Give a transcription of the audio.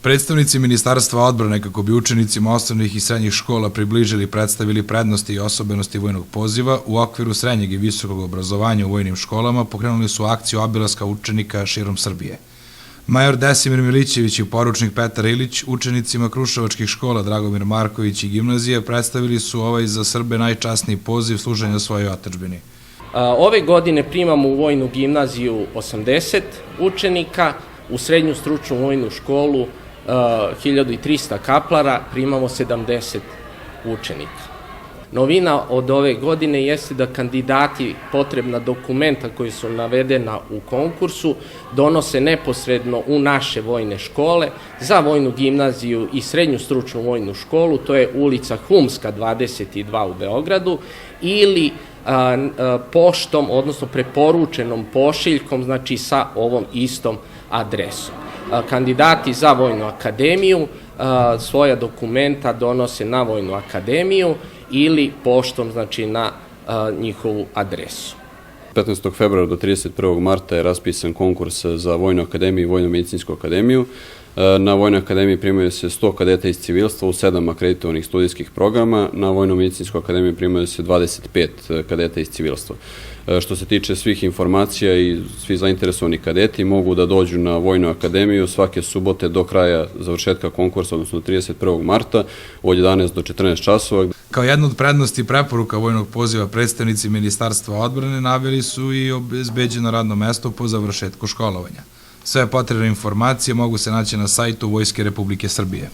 Predstavnici Ministarstva odbrane, kako bi učenicima osnovnih i srednjih škola približili i predstavili prednosti i osobenosti vojnog poziva, u okviru srednjeg i visokog obrazovanja u vojnim školama pokrenuli su akciju obilaska učenika širom Srbije. Major Desimir Milićević i poručnik Petar Ilić učenicima kruševačkih škola Dragomir Marković i gimnazije predstavili su ovaj za Srbe najčasniji poziv služenja svojoj otadžbini. Ove godine primamo u vojnu gimnaziju 80 učenika, u srednju stručnu vojnu školu 1300 kaplara primamo 70 učenika. Novina od ove godine jeste da kandidati potrebna dokumenta koji su navedena u konkursu donose neposredno u naše vojne škole za vojnu gimnaziju i srednju stručnu vojnu školu, to je ulica Humska 22 u Beogradu, ili poštom, odnosno preporučenom pošiljkom, znači sa ovom istom adresom. Kandidati za Vojnu akademiju svoja dokumenta donose na Vojnu akademiju ili poštom, znači na njihovu adresu. 15. februara do 31. marta je raspisan konkurs za Vojnu akademiju i Vojno-medicinsku akademiju. Na Vojnoj akademiji primaju se 100 kadeta iz civilstva u 7 akreditovanih studijskih programa. Na Vojno-medicinsku akademiju primaju se 25 kadeta iz civilstva. Što se tiče svih informacija i svi zainteresovani kadeti mogu da dođu na Vojnu akademiju svake subote do kraja završetka konkursa, odnosno 31. marta od 11 do 14 časova. Kao jednu od prednosti i preporuka vojnog poziva predstavnici Ministarstva odbrane naveli su i obezbeđeno radno mesto po završetku školovanja. Sve potrebne informacije mogu se naći na sajtu Vojske Republike Srbije.